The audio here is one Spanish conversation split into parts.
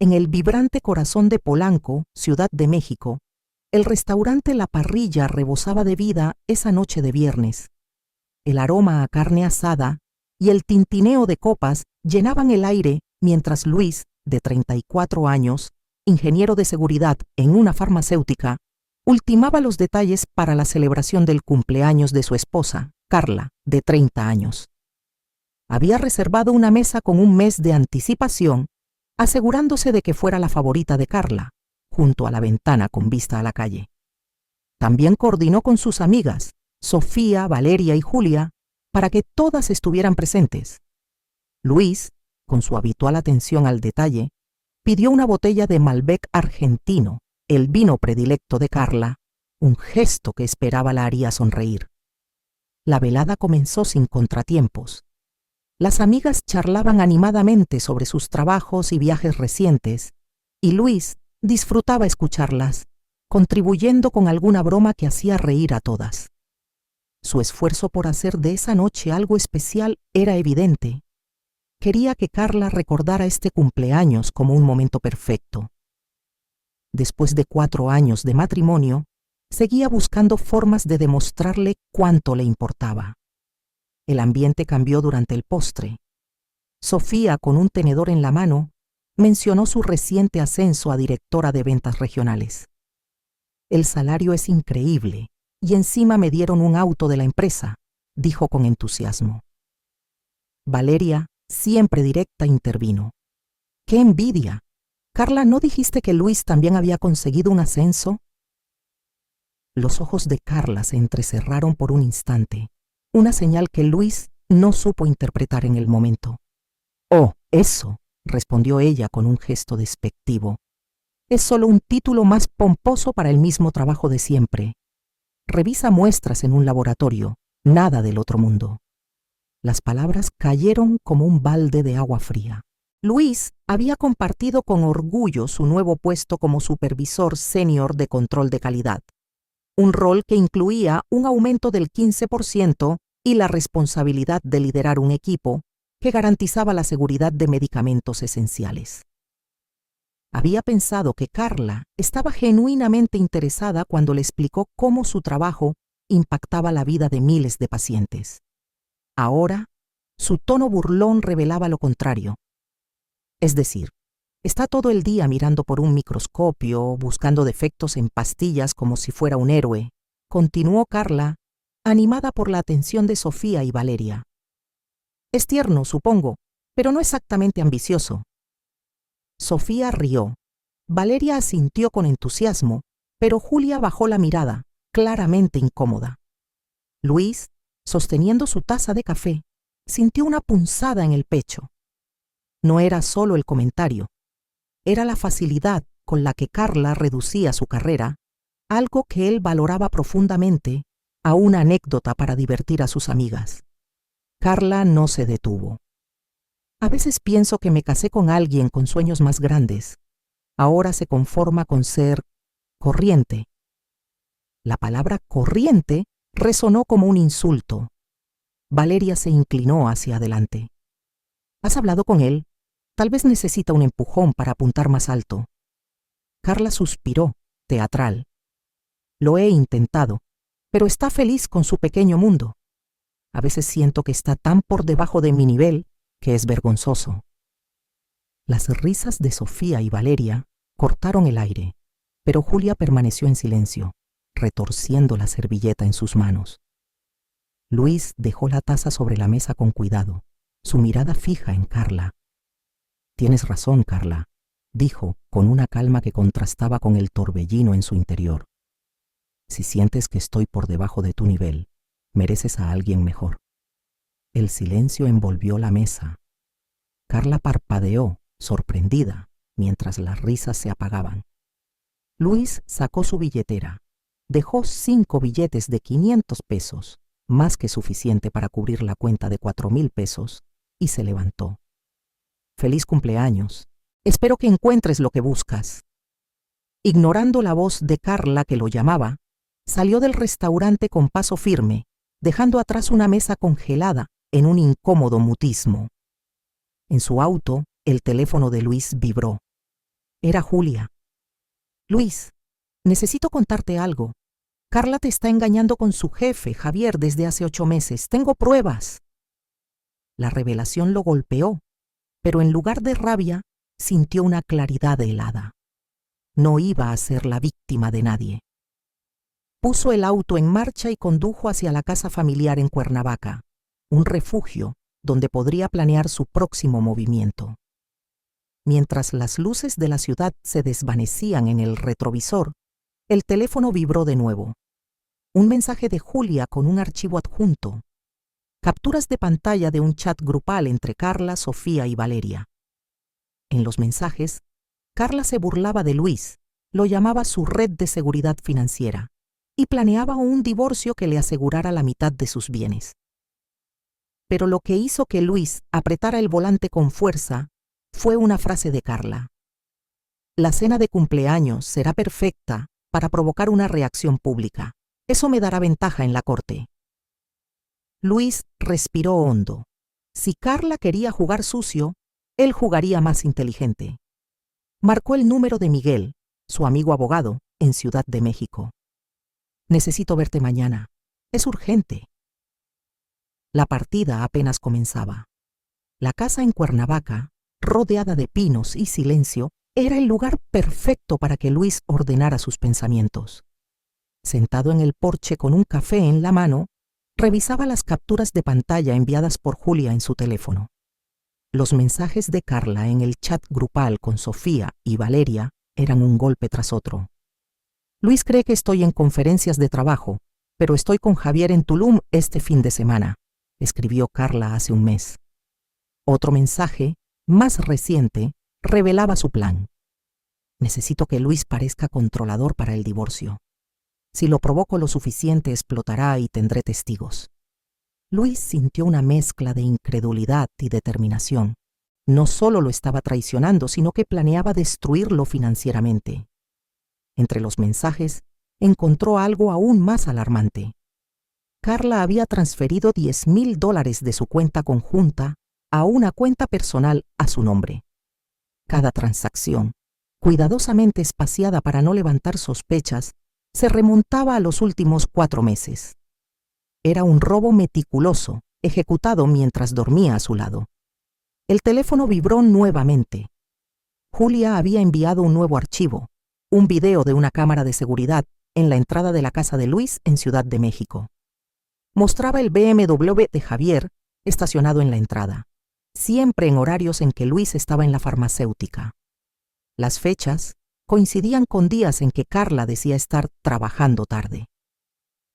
en el vibrante corazón de Polanco, Ciudad de México, el restaurante La Parrilla rebosaba de vida esa noche de viernes. El aroma a carne asada y el tintineo de copas llenaban el aire mientras Luis, de 34 años, ingeniero de seguridad en una farmacéutica, ultimaba los detalles para la celebración del cumpleaños de su esposa, Carla, de 30 años. Había reservado una mesa con un mes de anticipación, asegurándose de que fuera la favorita de Carla, junto a la ventana con vista a la calle. También coordinó con sus amigas, Sofía, Valeria y Julia, para que todas estuvieran presentes. Luis, con su habitual atención al detalle, pidió una botella de Malbec argentino, el vino predilecto de Carla, un gesto que esperaba la haría sonreír. La velada comenzó sin contratiempos. Las amigas charlaban animadamente sobre sus trabajos y viajes recientes, y Luis disfrutaba escucharlas, contribuyendo con alguna broma que hacía reír a todas. Su esfuerzo por hacer de esa noche algo especial era evidente. Quería que Carla recordara este cumpleaños como un momento perfecto. Después de 4 años de matrimonio, seguía buscando formas de demostrarle cuánto le importaba. El ambiente cambió durante el postre. Sofía, con un tenedor en la mano, mencionó su reciente ascenso a directora de ventas regionales. El salario es increíble y encima me dieron un auto de la empresa, dijo con entusiasmo. Valeria, siempre directa, intervino. ¡Qué envidia! Carla, ¿no dijiste que Luis también había conseguido un ascenso? Los ojos de Carla se entrecerraron por un instante, una señal que Luis no supo interpretar en el momento. «Oh, eso», respondió ella con un gesto despectivo. «Es solo un título más pomposo para el mismo trabajo de siempre. Revisa muestras en un laboratorio, nada del otro mundo». Las palabras cayeron como un balde de agua fría. Luis había compartido con orgullo su nuevo puesto como supervisor senior de control de calidad, un rol que incluía un aumento del 15% y la responsabilidad de liderar un equipo que garantizaba la seguridad de medicamentos esenciales. Había pensado que Carla estaba genuinamente interesada cuando le explicó cómo su trabajo impactaba la vida de miles de pacientes. Ahora, su tono burlón revelaba lo contrario. Es decir, está todo el día mirando por un microscopio, buscando defectos en pastillas como si fuera un héroe, continuó Carla, animada por la atención de Sofía y Valeria. Es tierno, supongo, pero no exactamente ambicioso. Sofía rió. Valeria asintió con entusiasmo, pero Julia bajó la mirada, claramente incómoda. Luis, sosteniendo su taza de café, sintió una punzada en el pecho. No era solo el comentario, era la facilidad con la que Carla reducía su carrera, algo que él valoraba profundamente, a una anécdota para divertir a sus amigas. Carla no se detuvo. A veces pienso que me casé con alguien con sueños más grandes. Ahora se conforma con ser corriente. La palabra corriente resonó como un insulto. Valeria se inclinó hacia adelante. ¿Has hablado con él? Tal vez necesita un empujón para apuntar más alto. Carla suspiró, teatral. Lo he intentado, pero está feliz con su pequeño mundo. A veces siento que está tan por debajo de mi nivel que es vergonzoso. Las risas de Sofía y Valeria cortaron el aire, pero Julia permaneció en silencio, retorciendo la servilleta en sus manos. Luis dejó la taza sobre la mesa con cuidado, su mirada fija en Carla. «Tienes razón, Carla», dijo con una calma que contrastaba con el torbellino en su interior. «Si sientes que estoy por debajo de tu nivel, mereces a alguien mejor». El silencio envolvió la mesa. Carla parpadeó, sorprendida, mientras las risas se apagaban. Luis sacó su billetera. Dejó 5 billetes de 500 pesos, más que suficiente para cubrir la cuenta de 4,000 pesos, y se levantó. «Feliz cumpleaños. Espero que encuentres lo que buscas». Ignorando la voz de Carla que lo llamaba, salió del restaurante con paso firme, dejando atrás una mesa congelada en un incómodo mutismo. En su auto, el teléfono de Luis vibró. Era Julia. Luis, necesito contarte algo. Carla te está engañando con su jefe, Javier, desde hace 8 meses. Tengo pruebas. La revelación lo golpeó, pero en lugar de rabia, sintió una claridad helada. No iba a ser la víctima de nadie. Puso el auto en marcha y condujo hacia la casa familiar en Cuernavaca, un refugio donde podría planear su próximo movimiento. Mientras las luces de la ciudad se desvanecían en el retrovisor, el teléfono vibró de nuevo. Un mensaje de Julia con un archivo adjunto. Capturas de pantalla de un chat grupal entre Carla, Sofía y Valeria. En los mensajes, Carla se burlaba de Luis, lo llamaba su red de seguridad financiera y planeaba un divorcio que le asegurara la mitad de sus bienes. Pero lo que hizo que Luis apretara el volante con fuerza fue una frase de Carla. La cena de cumpleaños será perfecta para provocar una reacción pública. Eso me dará ventaja en la corte. Luis respiró hondo. Si Carla quería jugar sucio, él jugaría más inteligente. Marcó el número de Miguel, su amigo abogado, en Ciudad de México. Necesito verte mañana. Es urgente. La partida apenas comenzaba. La casa en Cuernavaca, rodeada de pinos y silencio, era el lugar perfecto para que Luis ordenara sus pensamientos. Sentado en el porche con un café en la mano, revisaba las capturas de pantalla enviadas por Julia en su teléfono. Los mensajes de Carla en el chat grupal con Sofía y Valeria eran un golpe tras otro. Luis cree que estoy en conferencias de trabajo, pero estoy con Javier en Tulum este fin de semana, escribió Carla hace un mes. Otro mensaje, más reciente, revelaba su plan. Necesito que Luis parezca controlador para el divorcio. Si lo provoco lo suficiente, explotará y tendré testigos. Luis sintió una mezcla de incredulidad y determinación. No solo lo estaba traicionando, sino que planeaba destruirlo financieramente. Entre los mensajes, encontró algo aún más alarmante. Carla había transferido $10,000 de su cuenta conjunta a una cuenta personal a su nombre. Cada transacción, cuidadosamente espaciada para no levantar sospechas, se remontaba a los últimos 4 meses. Era un robo meticuloso, ejecutado mientras dormía a su lado. El teléfono vibró nuevamente. Julia había enviado un nuevo archivo, un video de una cámara de seguridad en la entrada de la casa de Luis en Ciudad de México. Mostraba el BMW de Javier estacionado en la entrada, siempre en horarios en que Luis estaba en la farmacéutica. Las fechas coincidían con días en que Carla decía estar trabajando tarde.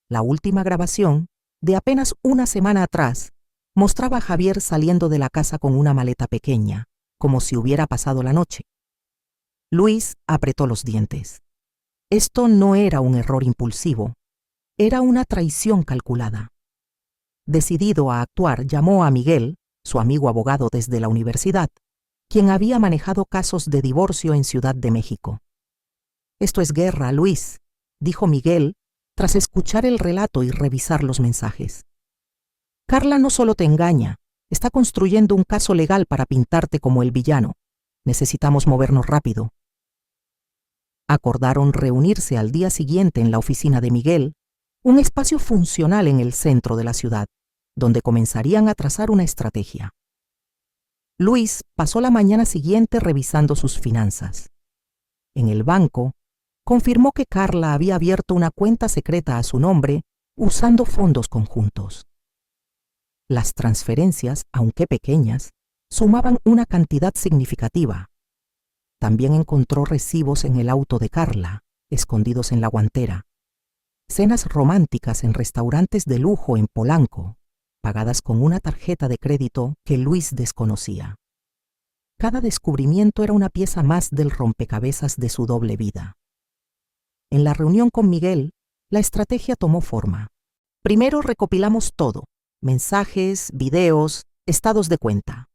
La última grabación, de apenas una semana atrás, mostraba a Javier saliendo de la casa con una maleta pequeña, como si hubiera pasado la noche. Luis apretó los dientes. Esto no era un error impulsivo, era una traición calculada. Decidido a actuar, llamó a Miguel, su amigo abogado desde la universidad, quien había manejado casos de divorcio en Ciudad de México. «Esto es guerra, Luis», dijo Miguel, tras escuchar el relato y revisar los mensajes. «Carla no solo te engaña, está construyendo un caso legal para pintarte como el villano. Necesitamos movernos rápido». Acordaron reunirse al día siguiente en la oficina de Miguel, un espacio funcional en el centro de la ciudad, donde comenzarían a trazar una estrategia. Luis pasó la mañana siguiente revisando sus finanzas. En el banco, confirmó que Carla había abierto una cuenta secreta a su nombre usando fondos conjuntos. Las transferencias, aunque pequeñas, sumaban una cantidad significativa. También encontró recibos en el auto de Carla, escondidos en la guantera. Cenas románticas en restaurantes de lujo en Polanco, pagadas con una tarjeta de crédito que Luis desconocía. Cada descubrimiento era una pieza más del rompecabezas de su doble vida. En la reunión con Miguel, la estrategia tomó forma. Primero recopilamos todo: mensajes, videos, estados de cuenta.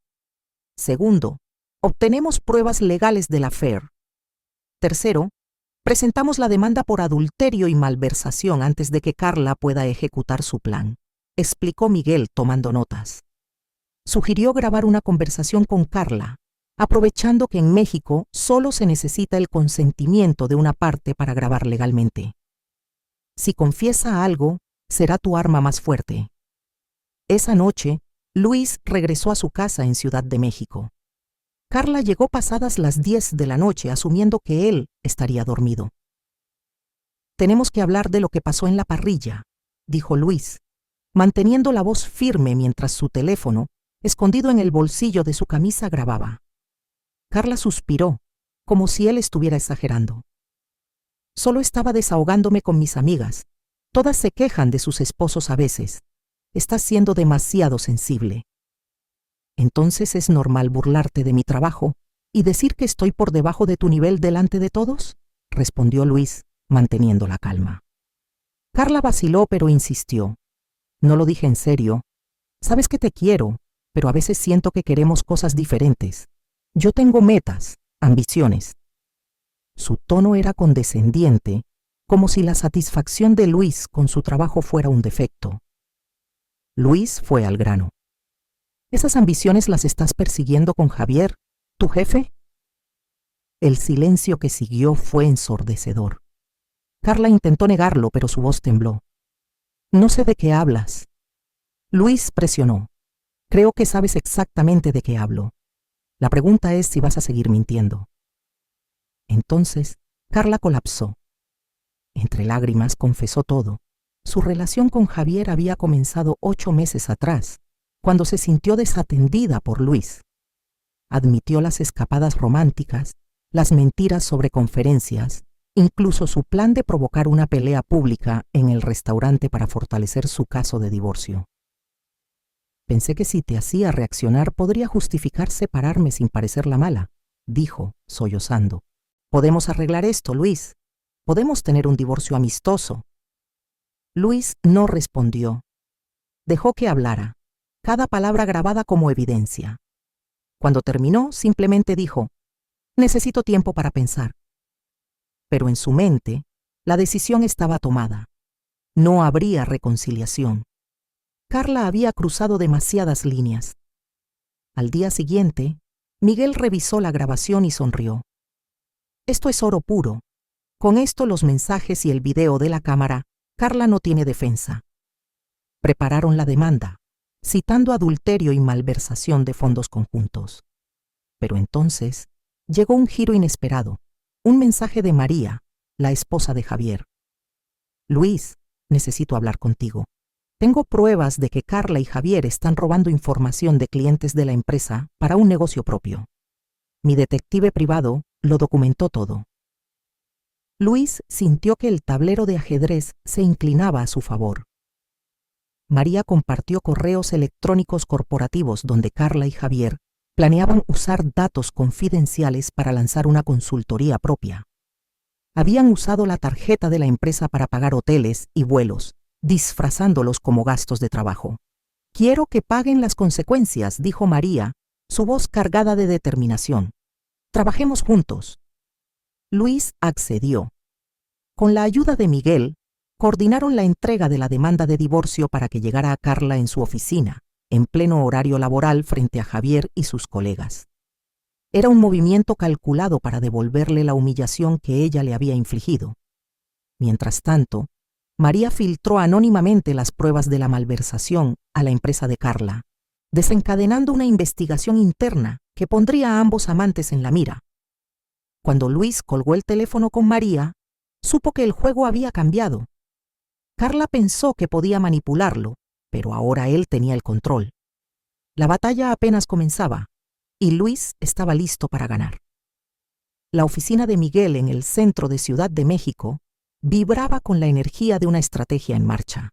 Segundo, obtenemos pruebas legales del affair. Tercero, presentamos la demanda por adulterio y malversación antes de que Carla pueda ejecutar su plan, explicó Miguel tomando notas. Sugirió grabar una conversación con Carla, aprovechando que en México solo se necesita el consentimiento de una parte para grabar legalmente. Si confiesa algo, será tu arma más fuerte. Esa noche, Luis regresó a su casa en Ciudad de México. Carla llegó pasadas las 10 de la noche, asumiendo que él estaría dormido. «Tenemos que hablar de lo que pasó en la parrilla», dijo Luis, manteniendo la voz firme mientras su teléfono, escondido en el bolsillo de su camisa, grababa. Carla suspiró, como si él estuviera exagerando. «Solo estaba desahogándome con mis amigas. Todas se quejan de sus esposos a veces. Estás siendo demasiado sensible». «¿Entonces es normal burlarte de mi trabajo y decir que estoy por debajo de tu nivel delante de todos?», respondió Luis, manteniendo la calma. Carla vaciló, pero insistió. «No lo dije en serio. Sabes que te quiero, pero a veces siento que queremos cosas diferentes. Yo tengo metas, ambiciones». Su tono era condescendiente, como si la satisfacción de Luis con su trabajo fuera un defecto. Luis fue al grano. «¿Esas ambiciones las estás persiguiendo con Javier, tu jefe?». El silencio que siguió fue ensordecedor. Carla intentó negarlo, pero su voz tembló. «No sé de qué hablas». Luis presionó. «Creo que sabes exactamente de qué hablo. La pregunta es si vas a seguir mintiendo». Entonces, Carla colapsó. Entre lágrimas confesó todo. Su relación con Javier había comenzado 8 meses atrás, cuando se sintió desatendida por Luis. Admitió las escapadas románticas, las mentiras sobre conferencias, incluso su plan de provocar una pelea pública en el restaurante para fortalecer su caso de divorcio. «Pensé que si te hacía reaccionar podría justificar separarme sin parecer la mala», dijo, sollozando. «Podemos arreglar esto, Luis. Podemos tener un divorcio amistoso». Luis no respondió. Dejó que hablara, cada palabra grabada como evidencia. Cuando terminó, simplemente dijo: «Necesito tiempo para pensar». Pero en su mente, la decisión estaba tomada. No habría reconciliación. Carla había cruzado demasiadas líneas. Al día siguiente, Miguel revisó la grabación y sonrió. «Esto es oro puro. Con esto, los mensajes y el video de la cámara, Carla no tiene defensa». Prepararon la demanda, citando adulterio y malversación de fondos conjuntos. Pero entonces llegó un giro inesperado, un mensaje de María, la esposa de Javier. «Luis, necesito hablar contigo. Tengo pruebas de que Carla y Javier están robando información de clientes de la empresa para un negocio propio. Mi detective privado lo documentó todo». Luis sintió que el tablero de ajedrez se inclinaba a su favor. María compartió correos electrónicos corporativos donde Carla y Javier planeaban usar datos confidenciales para lanzar una consultoría propia. Habían usado la tarjeta de la empresa para pagar hoteles y vuelos, disfrazándolos como gastos de trabajo. «Quiero que paguen las consecuencias», dijo María, su voz cargada de determinación. «Trabajemos juntos». Luis accedió. Con la ayuda de Miguel, coordinaron la entrega de la demanda de divorcio para que llegara a Carla en su oficina, en pleno horario laboral frente a Javier y sus colegas. Era un movimiento calculado para devolverle la humillación que ella le había infligido. Mientras tanto, María filtró anónimamente las pruebas de la malversación a la empresa de Carla, desencadenando una investigación interna que pondría a ambos amantes en la mira. Cuando Luis colgó el teléfono con María, supo que el juego había cambiado. Carla pensó que podía manipularlo, pero ahora él tenía el control. La batalla apenas comenzaba, y Luis estaba listo para ganar. La oficina de Miguel en el centro de Ciudad de México vibraba con la energía de una estrategia en marcha.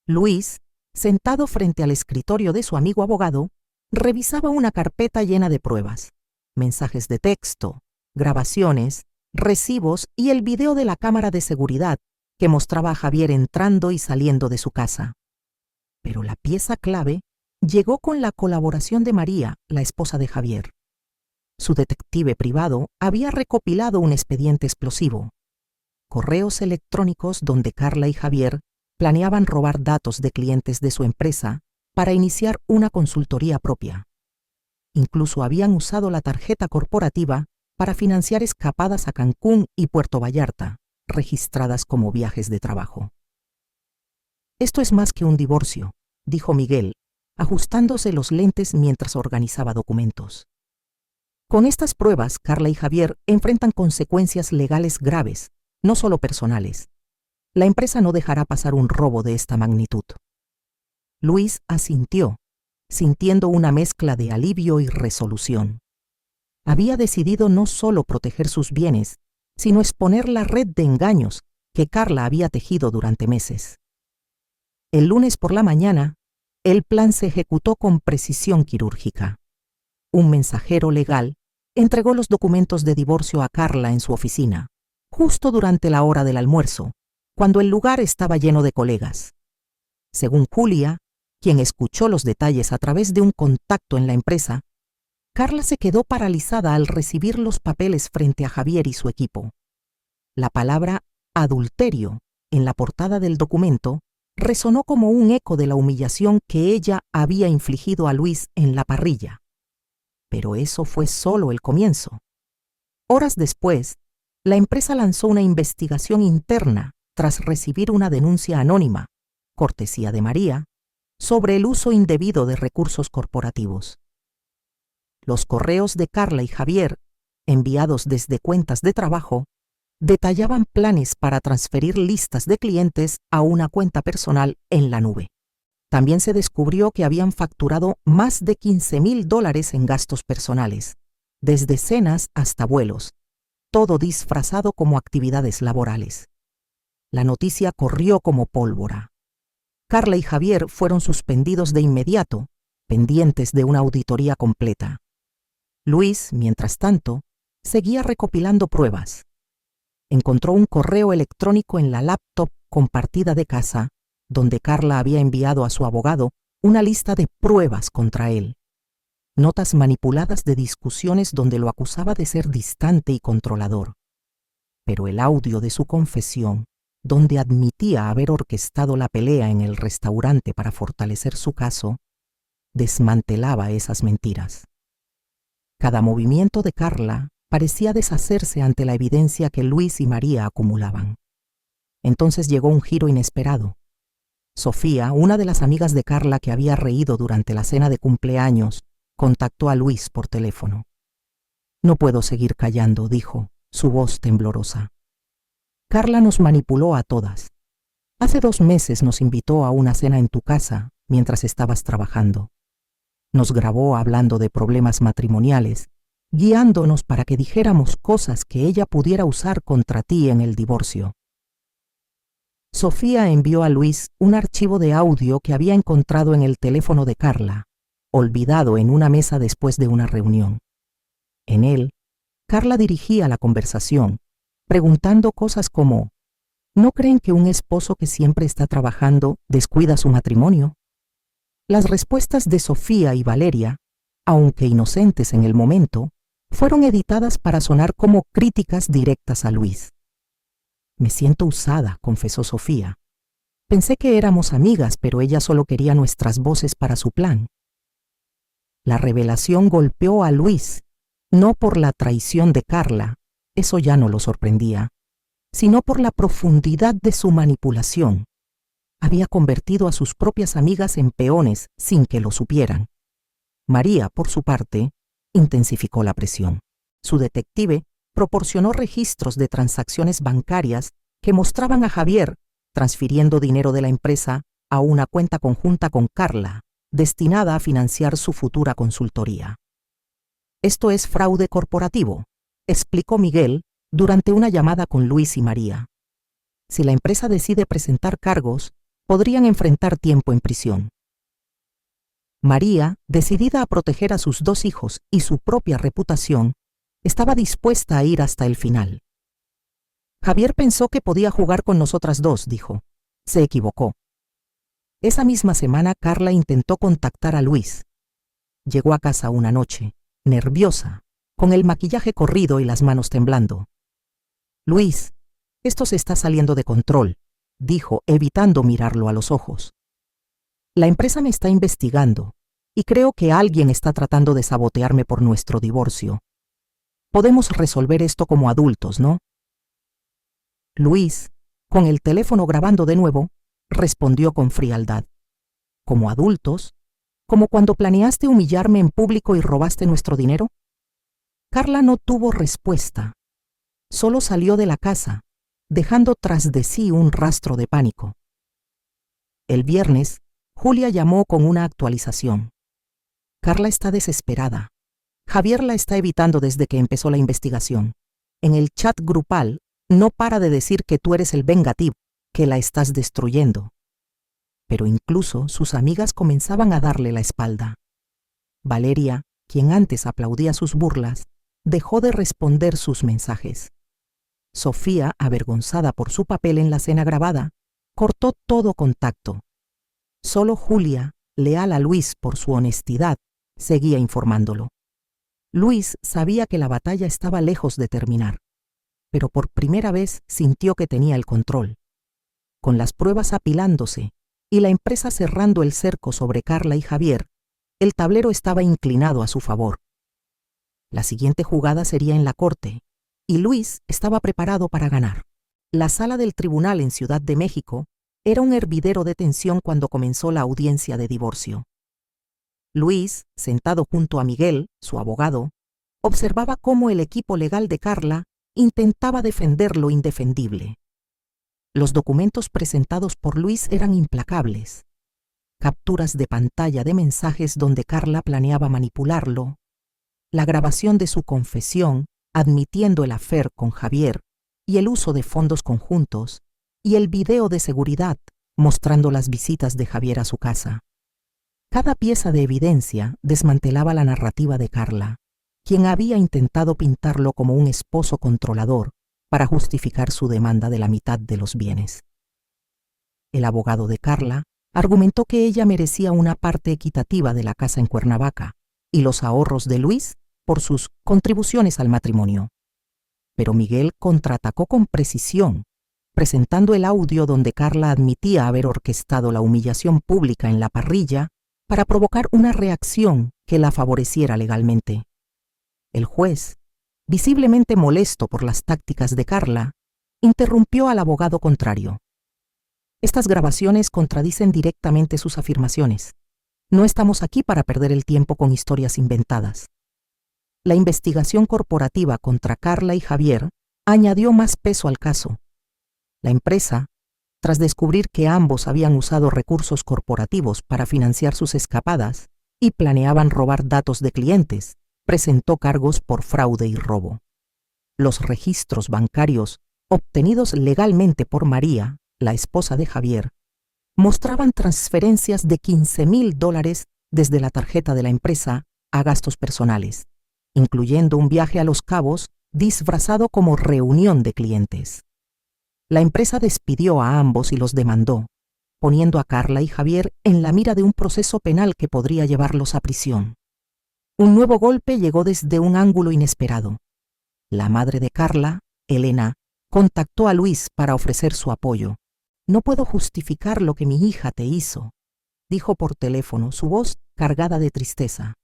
Luis, sentado frente al escritorio de su amigo abogado, revisaba una carpeta llena de pruebas, mensajes de texto, grabaciones, recibos y el video de la cámara de seguridad que mostraba a Javier entrando y saliendo de su casa. Pero la pieza clave llegó con la colaboración de María, la esposa de Javier. Su detective privado había recopilado un expediente explosivo: correos electrónicos donde Carla y Javier planeaban robar datos de clientes de su empresa para iniciar una consultoría propia. Incluso habían usado la tarjeta corporativa para financiar escapadas a Cancún y Puerto Vallarta, registradas como viajes de trabajo. Esto es más que un divorcio, dijo Miguel, ajustándose los lentes mientras organizaba documentos. Con estas pruebas, Carla y Javier enfrentan consecuencias legales graves, no solo personales. La empresa no dejará pasar un robo de esta magnitud. Luis asintió, sintiendo una mezcla de alivio y resolución. Había decidido no solo proteger sus bienes, sino exponer la red de engaños que Carla había tejido durante meses. El lunes por la mañana, el plan se ejecutó con precisión quirúrgica. Un mensajero legal entregó los documentos de divorcio a Carla en su oficina, justo durante la hora del almuerzo, cuando el lugar estaba lleno de colegas. Según Julia, quien escuchó los detalles a través de un contacto en la empresa, Carla se quedó paralizada al recibir los papeles frente a Javier y su equipo. La palabra adulterio en la portada del documento resonó como un eco de la humillación que ella había infligido a Luis en la parrilla. Pero eso fue solo el comienzo. Horas después, la empresa lanzó una investigación interna tras recibir una denuncia anónima, cortesía de María, sobre el uso indebido de recursos corporativos. Los correos de Carla y Javier, enviados desde cuentas de trabajo, detallaban planes para transferir listas de clientes a una cuenta personal en la nube. También se descubrió que habían facturado más de $15,000 en gastos personales, desde cenas hasta vuelos, todo disfrazado como actividades laborales. La noticia corrió como pólvora. Carla y Javier fueron suspendidos de inmediato, pendientes de una auditoría completa. Luis, mientras tanto, seguía recopilando pruebas. Encontró un correo electrónico en la laptop compartida de casa, donde Carla había enviado a su abogado una lista de pruebas contra él. Notas manipuladas de discusiones donde lo acusaba de ser distante y controlador. Pero el audio de su confesión, donde admitía haber orquestado la pelea en el restaurante para fortalecer su caso, desmantelaba esas mentiras. Cada movimiento de Carla parecía deshacerse ante la evidencia que Luis y María acumulaban. Entonces llegó un giro inesperado. Sofía, una de las amigas de Carla que había reído durante la cena de cumpleaños, contactó a Luis por teléfono. «No puedo seguir callando», dijo, su voz temblorosa. «Carla nos manipuló a todas. Hace 2 meses nos invitó a una cena en tu casa mientras estabas trabajando. Nos grabó hablando de problemas matrimoniales, guiándonos para que dijéramos cosas que ella pudiera usar contra ti en el divorcio». Sofía envió a Luis un archivo de audio que había encontrado en el teléfono de Carla, olvidado en una mesa después de una reunión. En él, Carla dirigía la conversación, preguntando cosas como: ¿no creen que un esposo que siempre está trabajando descuida su matrimonio? Las respuestas de Sofía y Valeria, aunque inocentes en el momento, fueron editadas para sonar como críticas directas a Luis. «Me siento usada», confesó Sofía. «Pensé que éramos amigas, pero ella solo quería nuestras voces para su plan». La revelación golpeó a Luis, no por la traición de Carla, eso ya no lo sorprendía, sino por la profundidad de su manipulación. Había convertido a sus propias amigas en peones sin que lo supieran. María, por su parte, intensificó la presión. Su detective proporcionó registros de transacciones bancarias que mostraban a Javier transfiriendo dinero de la empresa a una cuenta conjunta con Carla, destinada a financiar su futura consultoría. «Esto es fraude corporativo», explicó Miguel durante una llamada con Luis y María. «Si la empresa decide presentar cargos, podrían enfrentar tiempo en prisión». María, decidida a proteger a sus 2 hijos y su propia reputación, estaba dispuesta a ir hasta el final. «Javier pensó que podía jugar con nosotras 2», dijo. Se equivocó. Esa misma semana Carla intentó contactar a Luis. Llegó a casa una noche, nerviosa, con el maquillaje corrido y las manos temblando. «Luis, esto se está saliendo de control», dijo, evitando mirarlo a los ojos. «La empresa me está investigando y creo que alguien está tratando de sabotearme por nuestro divorcio. Podemos resolver esto como adultos, ¿no? Luis, con el teléfono grabando de nuevo, respondió con frialdad. ¿Como adultos? ¿Como cuando planeaste humillarme en público y robaste nuestro dinero? Carla no tuvo respuesta. Solo salió de la casa, dejando tras de sí un rastro de pánico. El viernes, Julia llamó con una actualización. Carla está desesperada. Javier la está evitando desde que empezó la investigación. En el chat grupal no para de decir que tú eres el vengativo, que la estás destruyendo. Pero incluso sus amigas comenzaban a darle la espalda. Valeria, quien antes aplaudía sus burlas, dejó de responder sus mensajes. Sofía, avergonzada por su papel en la cena grabada, cortó todo contacto. Solo Julia, leal a Luis por su honestidad, seguía informándolo. Luis sabía que la batalla estaba lejos de terminar, pero por primera vez sintió que tenía el control. Con las pruebas apilándose y la empresa cerrando el cerco sobre Carla y Javier, el tablero estaba inclinado a su favor. La siguiente jugada sería en la corte, y Luis estaba preparado para ganar. La sala del tribunal en Ciudad de México era un hervidero de tensión cuando comenzó la audiencia de divorcio. Luis, sentado junto a Miguel, su abogado, observaba cómo el equipo legal de Carla intentaba defender lo indefendible. Los documentos presentados por Luis eran implacables. Capturas de pantalla de mensajes donde Carla planeaba manipularlo, la grabación de su confesión admitiendo el affair con Javier y el uso de fondos conjuntos, y el video de seguridad mostrando las visitas de Javier a su casa. Cada pieza de evidencia desmantelaba la narrativa de Carla, quien había intentado pintarlo como un esposo controlador para justificar su demanda de la mitad de los bienes. El abogado de Carla argumentó que ella merecía una parte equitativa de la casa en Cuernavaca y los ahorros de Luis por sus contribuciones al matrimonio. Pero Miguel contraatacó con precisión, presentando el audio donde Carla admitía haber orquestado la humillación pública en la parrilla para provocar una reacción que la favoreciera legalmente. El juez, visiblemente molesto por las tácticas de Carla, interrumpió al abogado contrario. Estas grabaciones contradicen directamente sus afirmaciones. No estamos aquí para perder el tiempo con historias inventadas. La investigación corporativa contra Carla y Javier añadió más peso al caso. La empresa, tras descubrir que ambos habían usado recursos corporativos para financiar sus escapadas y planeaban robar datos de clientes, presentó cargos por fraude y robo. Los registros bancarios obtenidos legalmente por María, la esposa de Javier, mostraban transferencias de $15,000 desde la tarjeta de la empresa a gastos personales, incluyendo un viaje a Los Cabos disfrazado como reunión de clientes. La empresa despidió a ambos y los demandó, poniendo a Carla y Javier en la mira de un proceso penal que podría llevarlos a prisión. Un nuevo golpe llegó desde un ángulo inesperado. La madre de Carla, Elena, contactó a Luis para ofrecer su apoyo. «No puedo justificar lo que mi hija te hizo», dijo por teléfono, su voz cargada de tristeza.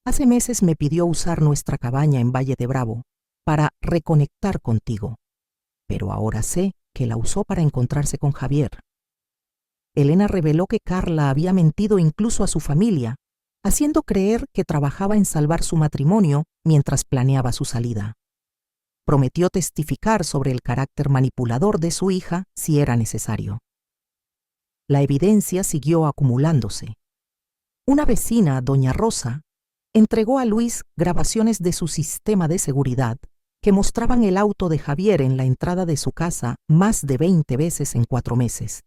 «Hace meses me pidió usar nuestra cabaña en Valle de Bravo para reconectar contigo, pero ahora sé que la usó para encontrarse con Javier». Elena reveló que Carla había mentido incluso a su familia, haciendo creer que trabajaba en salvar su matrimonio mientras planeaba su salida. Prometió testificar sobre el carácter manipulador de su hija si era necesario. La evidencia siguió acumulándose. Una vecina, doña Rosa, entregó a Luis grabaciones de su sistema de seguridad que mostraban el auto de Javier en la entrada de su casa más de 20 veces en 4 meses,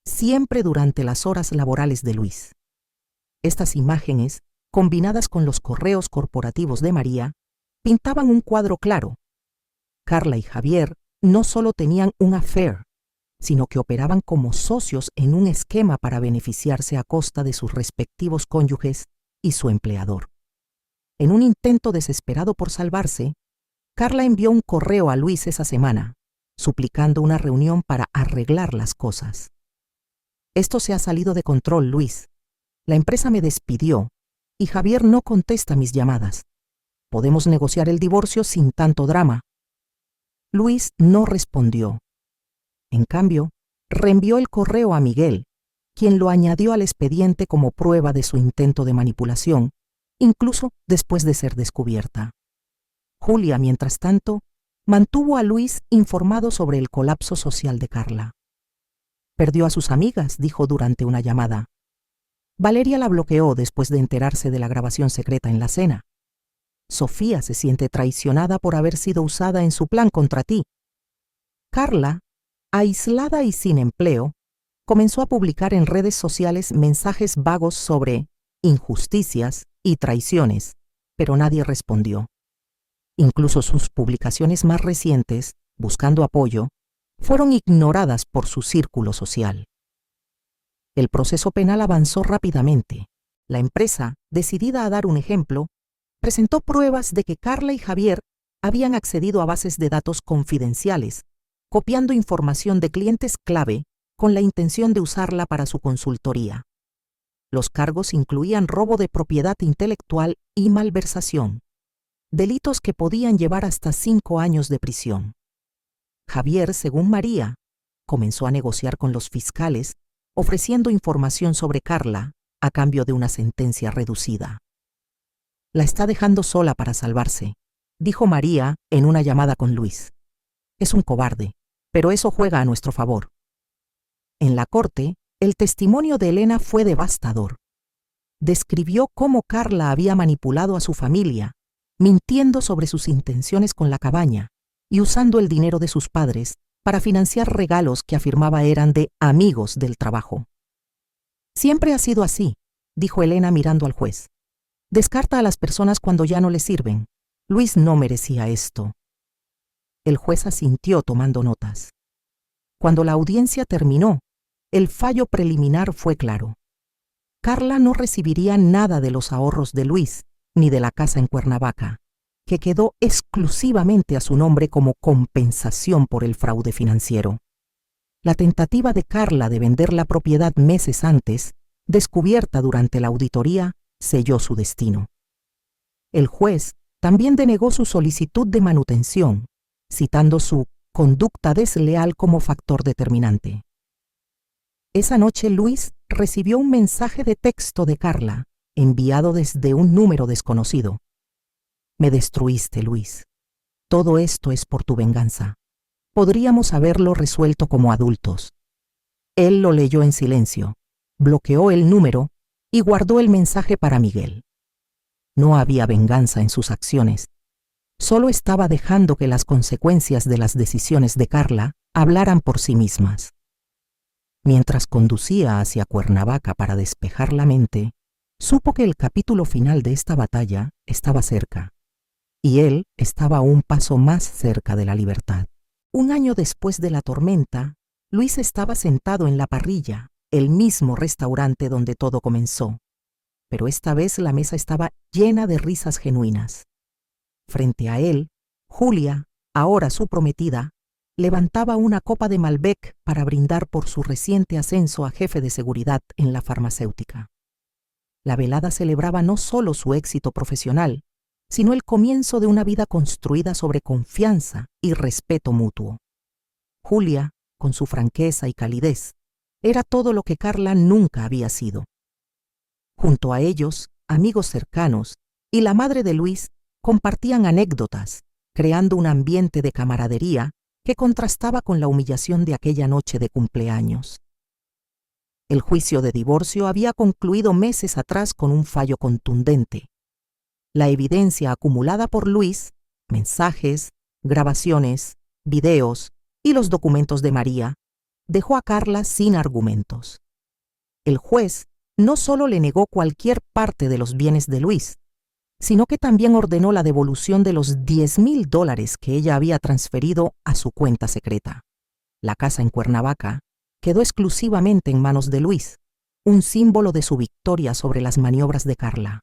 siempre durante las horas laborales de Luis. Estas imágenes, combinadas con los correos corporativos de María, pintaban un cuadro claro. Carla y Javier no solo tenían un affair, sino que operaban como socios en un esquema para beneficiarse a costa de sus respectivos cónyuges y su empleador. En un intento desesperado por salvarse, Carla envió un correo a Luis esa semana, suplicando una reunión para arreglar las cosas. «Esto se ha salido de control, Luis. La empresa me despidió y Javier no contesta mis llamadas. Podemos negociar el divorcio sin tanto drama. Luis no respondió. En cambio, reenvió el correo a Miguel, quien lo añadió al expediente como prueba de su intento de manipulación, incluso después de ser descubierta. Julia, mientras tanto, mantuvo a Luis informado sobre el colapso social de Carla. Perdió a sus amigas, dijo durante una llamada. Valeria la bloqueó después de enterarse de la grabación secreta en la cena. Sofía se siente traicionada por haber sido usada en su plan contra ti. Carla, aislada y sin empleo, comenzó a publicar en redes sociales mensajes vagos sobre injusticias y traiciones, pero nadie respondió. Incluso sus publicaciones más recientes, buscando apoyo, fueron ignoradas por su círculo social. El proceso penal avanzó rápidamente. La empresa, decidida a dar un ejemplo, presentó pruebas de que Carla y Javier habían accedido a bases de datos confidenciales, copiando información de clientes clave con la intención de usarla para su consultoría. Los cargos incluían robo de propiedad intelectual y malversación, delitos que podían llevar hasta 5 años de prisión. Javier, según María, comenzó a negociar con los fiscales, ofreciendo información sobre Carla a cambio de una sentencia reducida. La está dejando sola para salvarse, dijo María en una llamada con Luis. Es un cobarde, pero eso juega a nuestro favor. En la corte, el testimonio de Elena fue devastador. Describió cómo Carla había manipulado a su familia, mintiendo sobre sus intenciones con la cabaña y usando el dinero de sus padres para financiar regalos que afirmaba eran de amigos del trabajo. Siempre ha sido así, dijo Elena mirando al juez. Descarta a las personas cuando ya no le sirven. Luis no merecía esto. El juez asintió tomando notas. Cuando la audiencia terminó, el fallo preliminar fue claro. Carla no recibiría nada de los ahorros de Luis, ni de la casa en Cuernavaca, que quedó exclusivamente a su nombre como compensación por el fraude financiero. La tentativa de Carla de vender la propiedad meses antes, descubierta durante la auditoría, selló su destino. El juez también denegó su solicitud de manutención, citando su conducta desleal como factor determinante. Esa noche Luis recibió un mensaje de texto de Carla, enviado desde un número desconocido. Me destruiste, Luis. Todo esto es por tu venganza. Podríamos haberlo resuelto como adultos. Él lo leyó en silencio, bloqueó el número y guardó el mensaje para Miguel. No había venganza en sus acciones. Solo estaba dejando que las consecuencias de las decisiones de Carla hablaran por sí mismas. Mientras conducía hacia Cuernavaca para despejar la mente, supo que el capítulo final de esta batalla estaba cerca, y él estaba a un paso más cerca de la libertad. Un año después de la tormenta, Luis estaba sentado en La Parrilla, el mismo restaurante donde todo comenzó, pero esta vez la mesa estaba llena de risas genuinas. Frente a él, Julia, ahora su prometida, levantaba una copa de Malbec para brindar por su reciente ascenso a jefe de seguridad en la farmacéutica. La velada celebraba no solo su éxito profesional, sino el comienzo de una vida construida sobre confianza y respeto mutuo. Julia, con su franqueza y calidez, era todo lo que Carla nunca había sido. Junto a ellos, amigos cercanos y la madre de Luis compartían anécdotas, creando un ambiente de camaradería que contrastaba con la humillación de aquella noche de cumpleaños. El juicio de divorcio había concluido meses atrás con un fallo contundente. La evidencia acumulada por Luis, mensajes, grabaciones, videos y los documentos de María, dejó a Carla sin argumentos. El juez no solo le negó cualquier parte de los bienes de Luis, sino que también ordenó la devolución de los $10,000 que ella había transferido a su cuenta secreta. La casa en Cuernavaca quedó exclusivamente en manos de Luis, un símbolo de su victoria sobre las maniobras de Carla.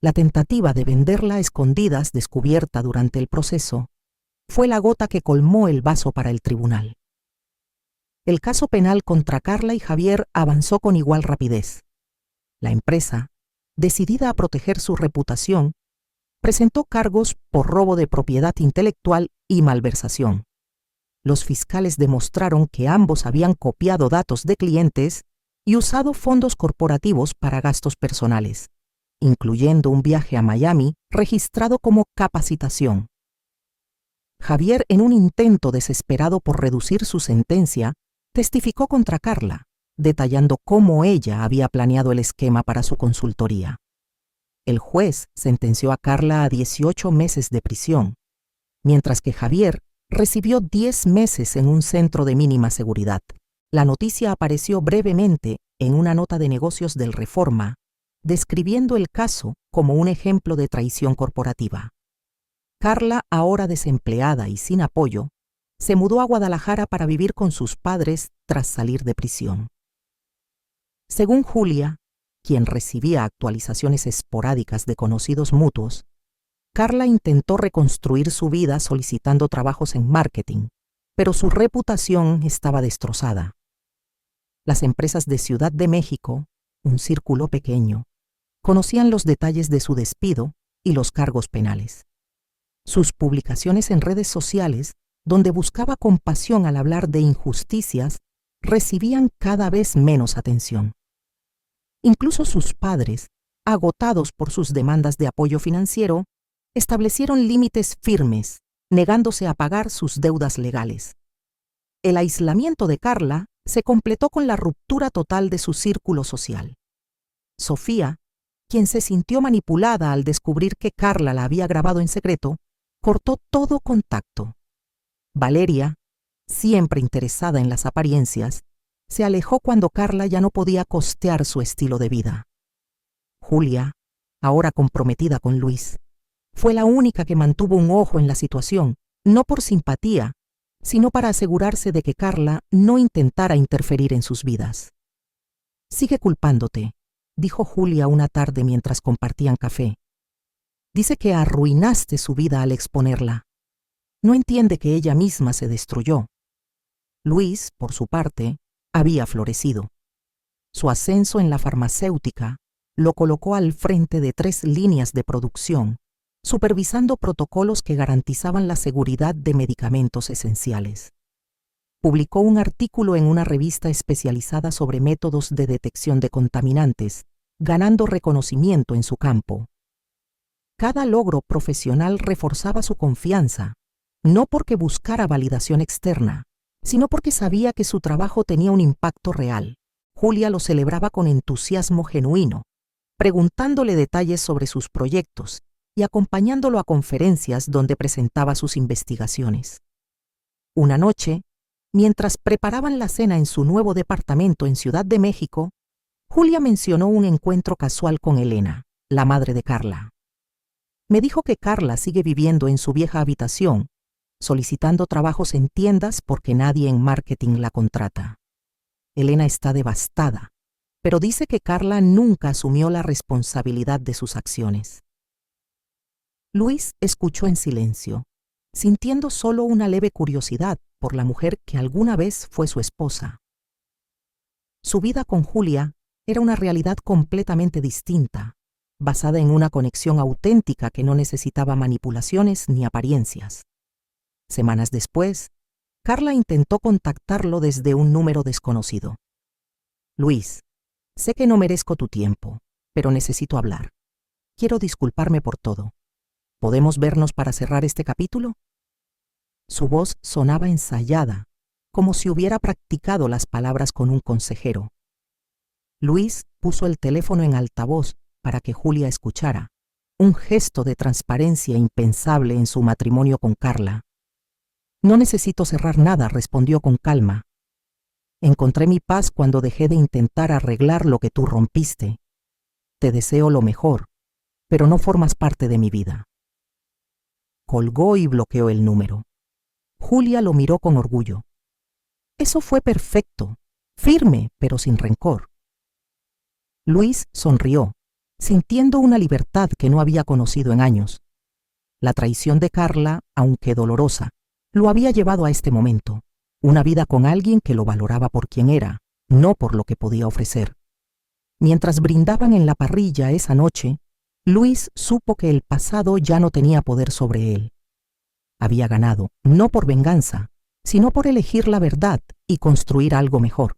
La tentativa de venderla a escondidas, descubierta durante el proceso, fue la gota que colmó el vaso para el tribunal. El caso penal contra Carla y Javier avanzó con igual rapidez. La empresa, decidida a proteger su reputación, presentó cargos por robo de propiedad intelectual y malversación. Los fiscales demostraron que ambos habían copiado datos de clientes y usado fondos corporativos para gastos personales, incluyendo un viaje a Miami registrado como capacitación. Javier, en un intento desesperado por reducir su sentencia, testificó contra Carla, detallando cómo ella había planeado el esquema para su consultoría. El juez sentenció a Carla a 18 meses de prisión, mientras que Javier recibió 10 meses en un centro de mínima seguridad. La noticia apareció brevemente en una nota de negocios del Reforma, describiendo el caso como un ejemplo de traición corporativa. Carla, ahora desempleada y sin apoyo, se mudó a Guadalajara para vivir con sus padres tras salir de prisión. Según Julia, quien recibía actualizaciones esporádicas de conocidos mutuos, Carla intentó reconstruir su vida solicitando trabajos en marketing, pero su reputación estaba destrozada. Las empresas de Ciudad de México, un círculo pequeño, conocían los detalles de su despido y los cargos penales. Sus publicaciones en redes sociales, donde buscaba compasión al hablar de injusticias, recibían cada vez menos atención. Incluso sus padres, agotados por sus demandas de apoyo financiero, establecieron límites firmes, negándose a pagar sus deudas legales. El aislamiento de Carla se completó con la ruptura total de su círculo social. Sofía, quien se sintió manipulada al descubrir que Carla la había grabado en secreto, cortó todo contacto. Valeria, siempre interesada en las apariencias, se alejó cuando Carla ya no podía costear su estilo de vida. Julia, ahora comprometida con Luis, fue la única que mantuvo un ojo en la situación, no por simpatía, sino para asegurarse de que Carla no intentara interferir en sus vidas. «Sigue culpándote», dijo Julia una tarde mientras compartían café. «Dice que arruinaste su vida al exponerla. No entiende que ella misma se destruyó». Luis, por su parte, había florecido. Su ascenso en la farmacéutica lo colocó al frente de 3 líneas de producción, supervisando protocolos que garantizaban la seguridad de medicamentos esenciales. Publicó un artículo en una revista especializada sobre métodos de detección de contaminantes, ganando reconocimiento en su campo. Cada logro profesional reforzaba su confianza, no porque buscara validación externa, sino porque sabía que su trabajo tenía un impacto real. Julia lo celebraba con entusiasmo genuino, preguntándole detalles sobre sus proyectos y acompañándolo a conferencias donde presentaba sus investigaciones. Una noche, mientras preparaban la cena en su nuevo departamento en Ciudad de México, Julia mencionó un encuentro casual con Elena, la madre de Carla. Me dijo que Carla sigue viviendo en su vieja habitación, solicitando trabajos en tiendas porque nadie en marketing la contrata. Elena está devastada, pero dice que Carla nunca asumió la responsabilidad de sus acciones. Luis escuchó en silencio, sintiendo solo una leve curiosidad por la mujer que alguna vez fue su esposa. Su vida con Julia era una realidad completamente distinta, basada en una conexión auténtica que no necesitaba manipulaciones ni apariencias. Semanas después, Carla intentó contactarlo desde un número desconocido. «Luis, sé que no merezco tu tiempo, pero necesito hablar. Quiero disculparme por todo. ¿Podemos vernos para cerrar este capítulo?» Su voz sonaba ensayada, como si hubiera practicado las palabras con un consejero. Luis puso el teléfono en altavoz para que Julia escuchara, un gesto de transparencia impensable en su matrimonio con Carla. «No necesito cerrar nada», respondió con calma. «Encontré mi paz cuando dejé de intentar arreglar lo que tú rompiste. Te deseo lo mejor, pero no formas parte de mi vida». Colgó y bloqueó el número. Julia lo miró con orgullo. Eso fue perfecto, firme, pero sin rencor. Luis sonrió, sintiendo una libertad que no había conocido en años. La traición de Carla, aunque dolorosa, lo había llevado a este momento, una vida con alguien que lo valoraba por quien era, no por lo que podía ofrecer. Mientras brindaban en la parrilla esa noche, Luis supo que el pasado ya no tenía poder sobre él. Había ganado, no por venganza, sino por elegir la verdad y construir algo mejor.